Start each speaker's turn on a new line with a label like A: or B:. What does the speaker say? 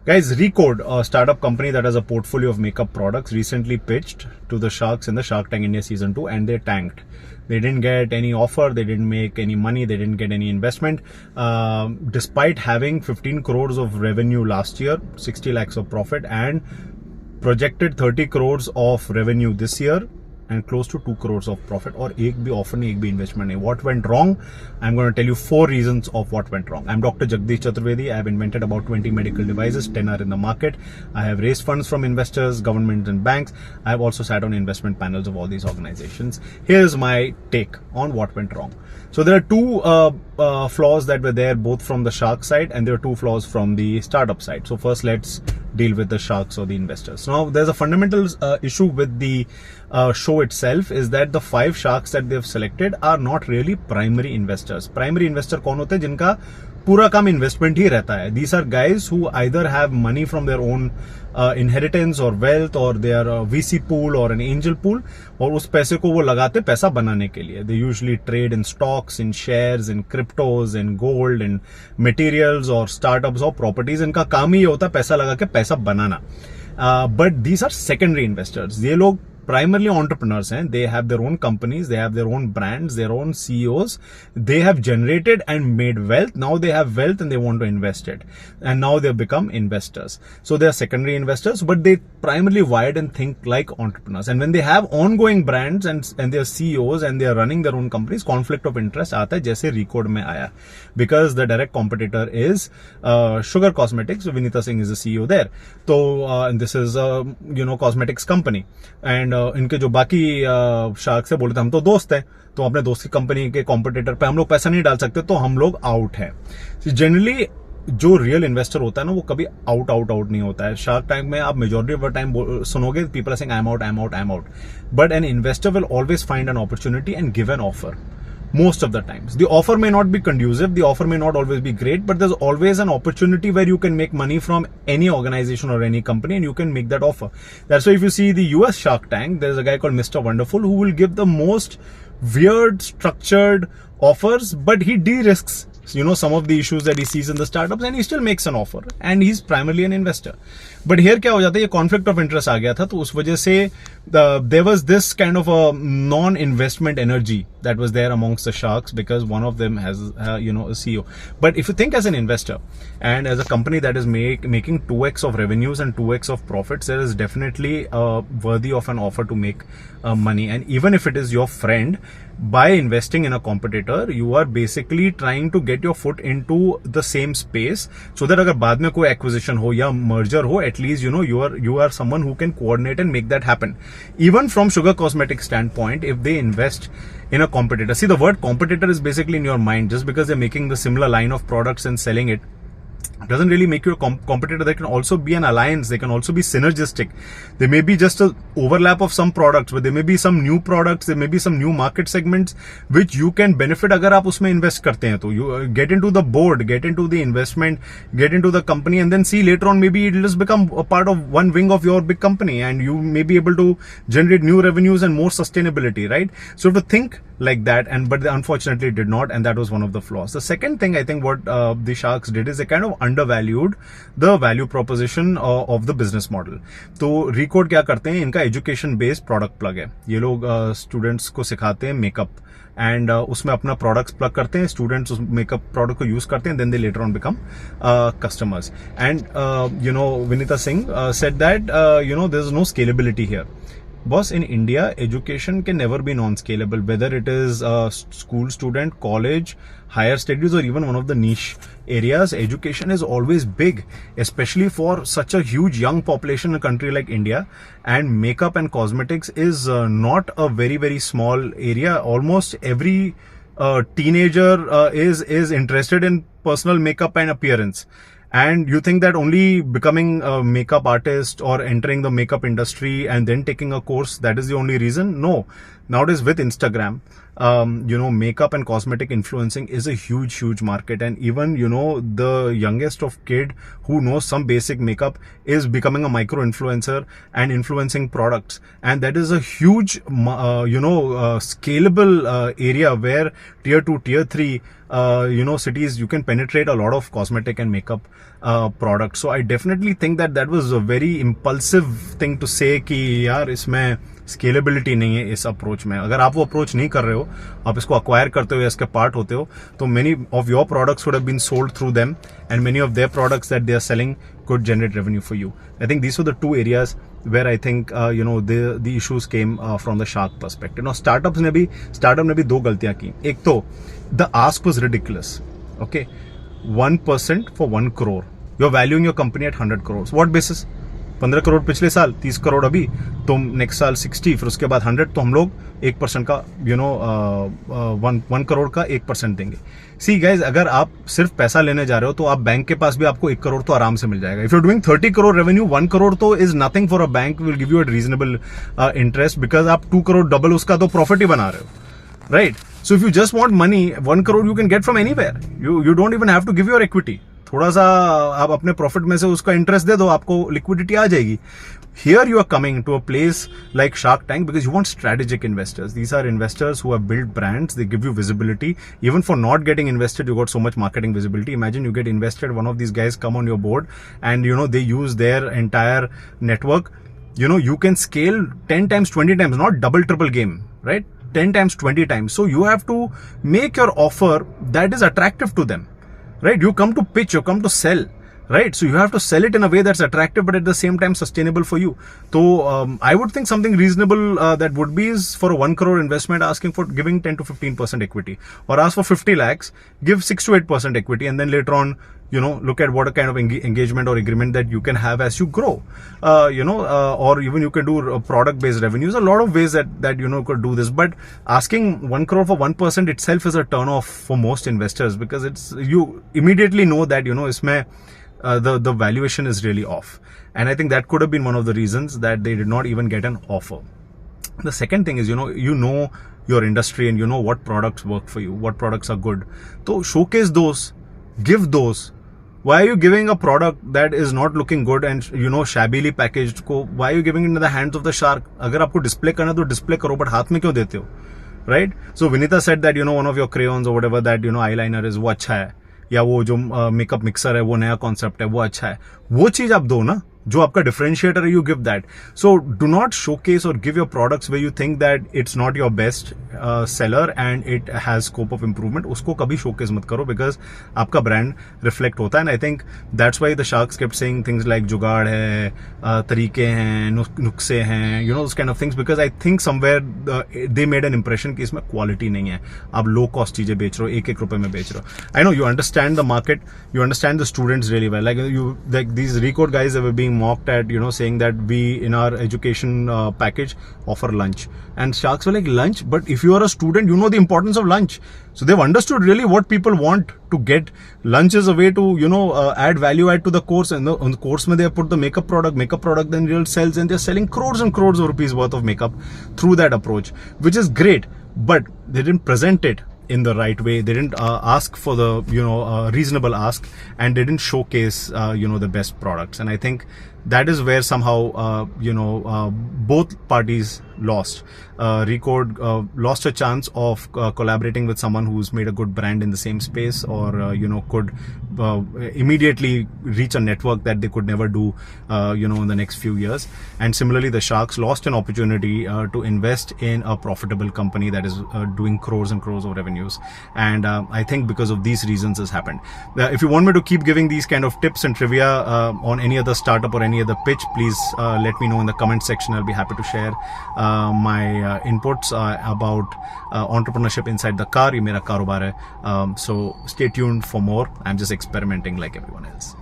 A: Guys, Recode, a startup company that has a portfolio of makeup products, recently pitched to the Sharks in the Shark Tank India Season 2 and they tanked. They didn't get any offer, they didn't make any money, they didn't get any investment. Despite having 15 crores of revenue last year, 60 lakhs of profit and projected 30 crores of revenue this year, and close to 2 crores of profit, और एक भी offer नहीं, एक भी investment नहीं. What went wrong? I'm going to tell you 4 reasons of what went wrong. I'm Dr. Jagdish Chaturvedi. I have invented about 20 medical devices, 10 are in the market. I have raised funds from investors, governments and banks. I have also sat on investment panels of all these organizations. Here's my take on what went wrong. So there are two flaws that were there, both from the shark side, and there are two flaws from the startup side. So first, let's deal with the sharks or the investors. Now, there's a fundamental issue with the show itself, is that the 5 sharks that they've selected are not really primary investors. Primary investor कौन होते हैं? जिनका पूरा काम investment ही रहता है. These are guys who either have money from their own inheritance or wealth, or their VC pool or an angel pool, और उस पैसे को वो लगाते पैसा बनाने के लिए. They usually trade in stocks, in shares, in cryptos, in gold, in materials or startups or properties. इनका काम ही होता है पैसा लगा के पैसा बनाना. But these are secondary investors. ये लोग primarily entrepreneurs हैं. They have their own companies, they have their own brands, their own CEOs. They have generated and made wealth. Now they have wealth and they want to invest it. And now they've become investors. So they are secondary investors, but they primarily wired and think like entrepreneurs. And when they have ongoing brands and their CEOs and they are running their own companies, conflict of interest आता है, जैसे Recode में आया. Because the direct competitor is Sugar Cosmetics. Vinita Singh is the CEO there. So and this is cosmetics company. And इनके जो बाकी shark से बोले थे हम तो दोस्त हैं, तो अपने दोस्त की कंपनी के कॉम्पिटिटर पे हम लोग पैसा नहीं डाल सकते, तो हम लोग आउट हैं. जनरली जो रियल इन्वेस्टर होता है ना, वो कभी आउट नहीं होता है. शार्क टैंक में आप मेजॉरिटी ऑफ द टाइम सुनोगे people are saying I am out, but an investor will always find an opportunity and give an offer. Most of the times the offer may not be conducive, the offer may not always be great, but there's always an opportunity where you can make money from any organization or any company and you can make that offer. That's why if you see the US Shark Tank, there's a guy called Mr. Wonderful who will give the most weird structured offers, but he de-risks some of the issues that he sees in the startups and he still makes an offer, and he's primarily an investor. But here क्या हो जाता है, ये conflict of interest आ गया था, तो उस वजह से there was this kind of a non-investment energy that was there amongst the sharks, because one of them has a CEO. But if you think as an investor and as a company that is making 2x of revenues and 2x of profits, there is definitely worthy of an offer to make money. And even if it is your friend, by investing in a competitor, you are basically trying to get your foot into the same space, so that अगर बाद में कोई acquisition हो या merger हो, at least you are someone who can coordinate and make that happen. Even from Sugar Cosmetics standpoint, if they invest in a competitor, see, the word competitor is basically in your mind. Just because they're making the similar line of products and selling it doesn't really make you a competitor. They can also be an alliance, they can also be synergistic. There may be just an overlap of some products, but there may be some new products, there may be some new market segments which you can benefit अगर आप उसमें invest करते हैं. तो you get into the board, get into the investment, get into the company, and then see later on maybe it will just become a part of one wing of your big company and you may be able to generate new revenues and more sustainability, right? So you have to think like that, but they unfortunately did not, and that was one of the flaws. The second thing I think what the sharks did is they kind of undervalued the value proposition of the business model. तो Recode क्या करते हैं, इनका education based product plug है. ये लोग students को सिखाते हैं मेकअप, एंड उसमें अपना प्रोडक्ट्स प्लग करते हैं, स्टूडेंट्स उस मेकअप प्रोडक्ट को यूज करते हैं, then they later on become customers. And Vinita Singh said that there is no scalability here. Boss, in India, education can never be non-scalable, whether it is a school student, college, higher studies, or even one of the niche areas. Education is always big, especially for such a huge young population in a country like India. And makeup and cosmetics is not a very, very small area. Almost every teenager is interested in personal makeup and appearance. And you think that only becoming a makeup artist or entering the makeup industry and then taking a course, that is the only reason? No. Nowadays with Instagram, makeup and cosmetic influencing is a huge market. And even, the youngest of kid who knows some basic makeup is becoming a micro influencer and influencing products. And that is a huge, scalable area where tier 2, tier 3, cities, you can penetrate a lot of cosmetic and makeup product. So I definitely think that was a very impulsive thing to say कि यार इसमें scalability नहीं है इस approach में. अगर आप वो अप्रोच नहीं कर रहे हो, आप इसको अक्वायर करते हो या इसके पार्ट होते हो, तो many of your products would have been sold through them and many of their products that they are selling could generate revenue for you. I think these were the two areas where I think the issues came from the shark perspective. Now startup ने भी दो गलतियां की. एक तो the ask was ridiculous. Okay, 1% for 1 crore. You're valuing your company at 100 crores. What basis? 15 crore पिछले साल, 30 करोड़ अभी, तो नेक्स्ट साल 60, फिर उसके बाद 100, तो हम लोग 1% का 1 करोड़ का 1% देंगे. सी गाइज, अगर आप सिर्फ पैसा लेने जा रहे हो तो आप बैंक के पास भी आपको 1 करोड़ तो आराम से मिल जाएगा. If you doing 30 crore revenue, 1 crore तो is nothing for a bank, will give you a reasonable interest, because आप 2 करोड़ डबल उसका तो प्रॉफिट ही बना रहे हो, right? So if you just want money, 1 crore you can get from anywhere. You don't even have to give your equity. थोड़ा सा आप अपने प्रॉफिट में से उसका इंटरेस्ट दे दो, आपको लिक्विडिटी आ जाएगी. Here you are coming to a place like Shark Tank because you want strategic investors. These are investors who have built brands. They give you visibility. Even for not getting invested, you got so much marketing visibility. Imagine you get invested, one of these guys come on your board and they use their entire network. You can scale 10 times, 20 times, not double, triple game, right? 10 times, 20 times. So you have to make your offer that is attractive to them. Right? You come to pitch, you come to sell, right? So you have to sell it in a way that's attractive, but at the same time sustainable for you. So I would think something reasonable that would be is for a 1 crore investment, asking for giving 10 to 15% equity, or ask for 50 lakhs, give 6 to 8% equity, and then later on, look at what a kind of engagement or agreement that you can have as you grow, or even you can do product-based revenues. A lot of ways that could do this, but asking 1 crore for 1% itself is a turn-off for most investors, because you immediately know that isme the valuation is really off, and I think that could have been one of the reasons that they did not even get an offer. The second thing is your industry and what products work for you, what products are good. So showcase those, give those. Why are you giving a product that is not looking good and shabbily packaged को? Why are you giving it into the hands of the shark? अगर आपको display करना तो display करो, but हाथ में क्यों देते हो, right? So Vinita said that one of your crayons or whatever that eyeliner is, वो अच्छा है, या वो जो मेकअप मिक्सर है वो नया कॉन्सेप्ट है वो अच्छा है, वो चीज आप दो ना, जो आपका डिफरेंशिएटर है, you give that. So do not showcase और give your products way you think that it's not your best seller and it has scope of improvement. उसको कभी शोकेस मत करो, बिकॉज आपका ब्रांड रिफ्लेक्ट होता है. And I think that's why the sharks kept saying things like जुगाड़ है, तरीके हैं, नुस्खे हैं, those kind of things, because I think somewhere they made an impression कि इसमें क्वालिटी नहीं है, आप लो कॉस्ट चीजें बेच रहे हो, 1-1 रुपए में बेच रहे हो. I know you understand the market, you understand the students really well. Like these Recode guys, they were being mocked at, saying that we in our education package offer lunch, and sharks were like, lunch? But if you are a student, you know the importance of lunch. So they've understood really what people want to get. Lunch is a way to add value add to the course, and on the course they have put the makeup product then real sells, and they're selling crores and crores of rupees worth of makeup through that approach, which is great, but they didn't present it in the right way. They didn't ask for the reasonable ask, and they didn't showcase the best products. And I think that is where somehow both parties lost. Recode lost a chance of collaborating with someone who's made a good brand in the same space, or could immediately reach a network that they could never do in the next few years. And similarly, the sharks lost an opportunity to invest in a profitable company that is doing crores and crores of revenues. And I think because of these reasons this happened. If you want me to keep giving these kind of tips and trivia on any other startup or any other pitch, please let me know in the comment section. I'll be happy to share my inputs about entrepreneurship inside the car. ये मेरा कारोबार है. So stay tuned for more. I'm just experimenting like everyone else.